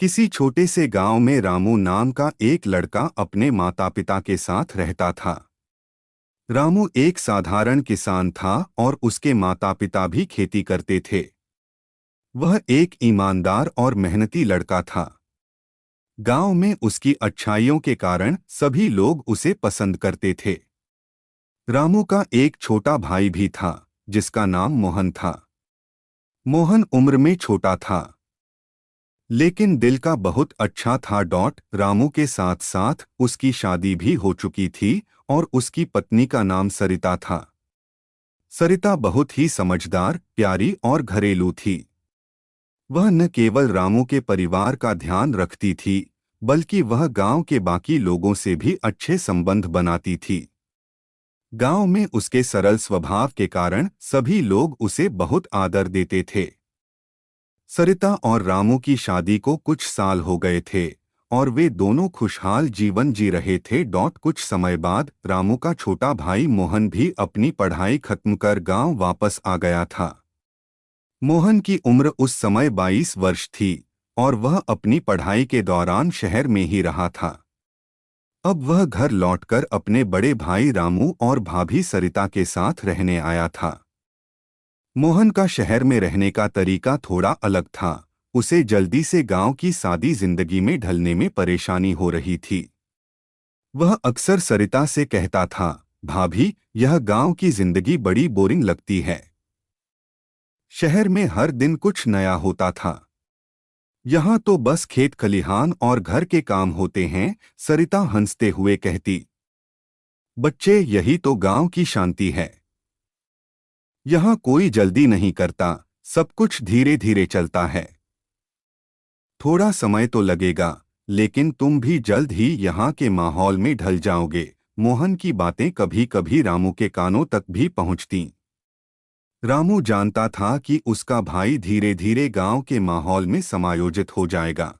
किसी छोटे से गांव में रामू नाम का एक लड़का अपने माता पिता के साथ रहता था। रामू एक साधारण किसान था और उसके माता पिता भी खेती करते थे। वह एक ईमानदार और मेहनती लड़का था। गांव में उसकी अच्छाइयों के कारण सभी लोग उसे पसंद करते थे। रामू का एक छोटा भाई भी था, जिसका नाम मोहन था। मोहन उम्र में छोटा था, लेकिन दिल का बहुत अच्छा था। रामू के साथ साथ उसकी शादी भी हो चुकी थी और उसकी पत्नी का नाम सरिता था। सरिता बहुत ही समझदार, प्यारी और घरेलू थी। वह न केवल रामू के परिवार का ध्यान रखती थी, बल्कि वह गांव के बाकी लोगों से भी अच्छे संबंध बनाती थी। गांव में उसके सरल स्वभाव के कारण सभी लोग उसे बहुत आदर देते थे। सरिता और रामू की शादी को कुछ साल हो गए थे और वे दोनों खुशहाल जीवन जी रहे थे। कुछ समय बाद रामू का छोटा भाई मोहन भी अपनी पढ़ाई खत्म कर गांव वापस आ गया था। मोहन की उम्र उस समय 22 वर्ष थी और वह अपनी पढ़ाई के दौरान शहर में ही रहा था। अब वह घर लौटकर अपने बड़े भाई रामू और भाभी सरिता के साथ रहने आया था। मोहन का शहर में रहने का तरीका थोड़ा अलग था। उसे जल्दी से गांव की सादी जिंदगी में ढलने में परेशानी हो रही थी। वह अक्सर सरिता से कहता था, भाभी, यह गांव की जिंदगी बड़ी बोरिंग लगती है। शहर में हर दिन कुछ नया होता था। यहाँ तो बस खेत खलिहान और घर के काम होते हैं। सरिता हंसते हुए कहती, बच्चे, यही तो गांव की शांति है। यहाँ कोई जल्दी नहीं करता, सब कुछ धीरे धीरे चलता है। थोड़ा समय तो लगेगा, लेकिन तुम भी जल्द ही यहाँ के माहौल में ढल जाओगे। मोहन की बातें कभी कभी रामू के कानों तक भी पहुँचतीं। रामू जानता था कि उसका भाई धीरे धीरे गांव के माहौल में समायोजित हो जाएगा,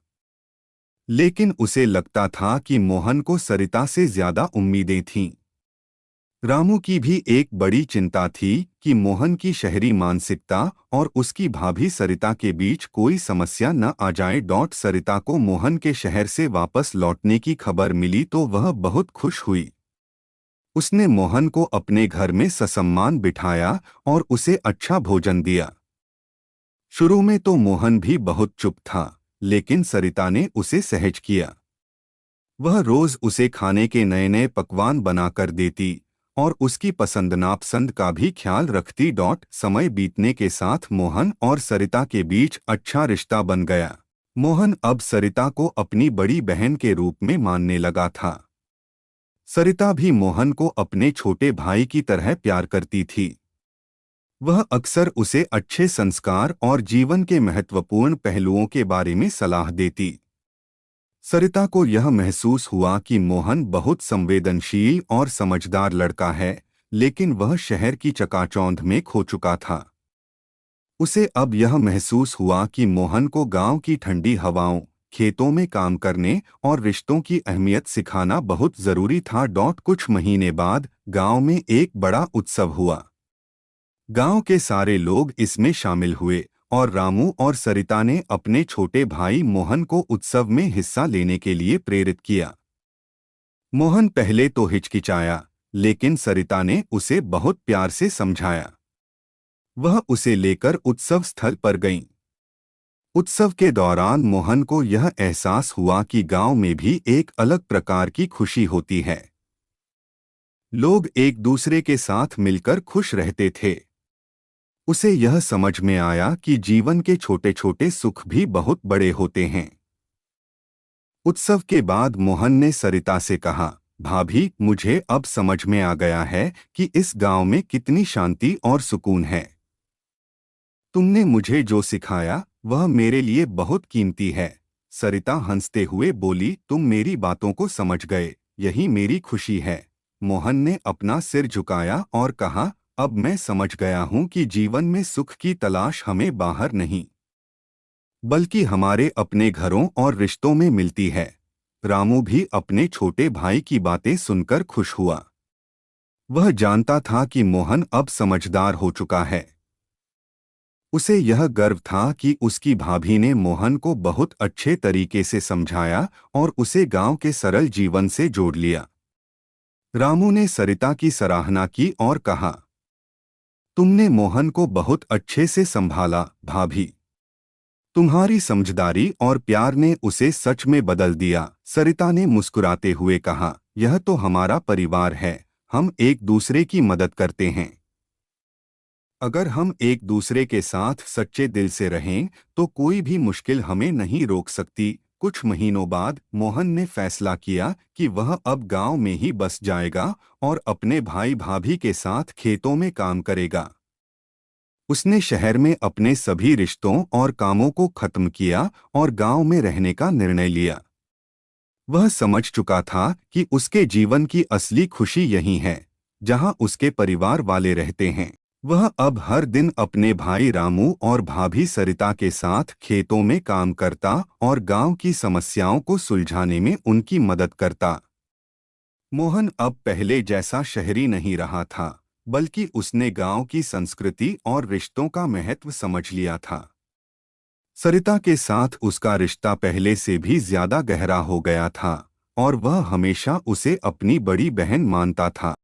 लेकिन उसे लगता था कि मोहन को सरिता से ज्यादा उम्मीदें थीं। रामू की भी एक बड़ी चिंता थी कि मोहन की शहरी मानसिकता और उसकी भाभी सरिता के बीच कोई समस्या न आ जाए। सरिता को मोहन के शहर से वापस लौटने की खबर मिली तो वह बहुत खुश हुई। उसने मोहन को अपने घर में ससम्मान बिठाया और उसे अच्छा भोजन दिया। शुरू में तो मोहन भी बहुत चुप था, लेकिन सरिता ने उसे सहज किया। वह रोज उसे खाने के नए नए पकवान बनाकर देती और उसकी पसंद नापसंद का भी ख्याल रखती। समय बीतने के साथ मोहन और सरिता के बीच अच्छा रिश्ता बन गया। मोहन अब सरिता को अपनी बड़ी बहन के रूप में मानने लगा था। सरिता भी मोहन को अपने छोटे भाई की तरह प्यार करती थी। वह अक्सर उसे अच्छे संस्कार और जीवन के महत्वपूर्ण पहलुओं के बारे में सलाह देती। सरिता को यह महसूस हुआ कि मोहन बहुत संवेदनशील और समझदार लड़का है, लेकिन वह शहर की चकाचौंध में खो चुका था। उसे अब यह महसूस हुआ कि मोहन को गांव की ठंडी हवाओं, खेतों में काम करने और रिश्तों की अहमियत सिखाना बहुत जरूरी था। कुछ महीने बाद गांव में एक बड़ा उत्सव हुआ। गांव के सारे लोग इसमें शामिल हुए और रामू और सरिता ने अपने छोटे भाई मोहन को उत्सव में हिस्सा लेने के लिए प्रेरित किया। मोहन पहले तो हिचकिचाया, लेकिन सरिता ने उसे बहुत प्यार से समझाया। वह उसे लेकर उत्सव स्थल पर गईं। उत्सव के दौरान मोहन को यह एहसास हुआ कि गांव में भी एक अलग प्रकार की खुशी होती है। लोग एक दूसरे के साथ मिलकर खुश रहते थे। उसे यह समझ में आया कि जीवन के छोटे छोटे सुख भी बहुत बड़े होते हैं। उत्सव के बाद मोहन ने सरिता से कहा, भाभी, मुझे अब समझ में आ गया है कि इस गांव में कितनी शांति और सुकून है। तुमने मुझे जो सिखाया वह मेरे लिए बहुत कीमती है। सरिता हंसते हुए बोली, तुम मेरी बातों को समझ गए, यही मेरी खुशी है। मोहन ने अपना सिर झुकाया और कहा, अब मैं समझ गया हूं कि जीवन में सुख की तलाश हमें बाहर नहीं, बल्कि हमारे अपने घरों और रिश्तों में मिलती है। रामू भी अपने छोटे भाई की बातें सुनकर खुश हुआ। वह जानता था कि मोहन अब समझदार हो चुका है। उसे यह गर्व था कि उसकी भाभी ने मोहन को बहुत अच्छे तरीके से समझाया और उसे गांव के सरल जीवन से जोड़ लिया। रामू ने सरिता की सराहना की और कहा, तुमने मोहन को बहुत अच्छे से संभाला भाभी। तुम्हारी समझदारी और प्यार ने उसे सच में बदल दिया। सरिता ने मुस्कुराते हुए कहा, यह तो हमारा परिवार है, हम एक दूसरे की मदद करते हैं। अगर हम एक दूसरे के साथ सच्चे दिल से रहें तो कोई भी मुश्किल हमें नहीं रोक सकती। कुछ महीनों बाद मोहन ने फैसला किया कि वह अब गांव में ही बस जाएगा और अपने भाई भाभी के साथ खेतों में काम करेगा। उसने शहर में अपने सभी रिश्तों और कामों को खत्म किया और गांव में रहने का निर्णय लिया। वह समझ चुका था कि उसके जीवन की असली खुशी यही है, जहां उसके परिवार वाले रहते हैं। वह अब हर दिन अपने भाई रामू और भाभी सरिता के साथ खेतों में काम करता और गांव की समस्याओं को सुलझाने में उनकी मदद करता। मोहन अब पहले जैसा शहरी नहीं रहा था, बल्कि उसने गांव की संस्कृति और रिश्तों का महत्व समझ लिया था। सरिता के साथ उसका रिश्ता पहले से भी ज्यादा गहरा हो गया था और वह हमेशा उसे अपनी बड़ी बहन मानता था।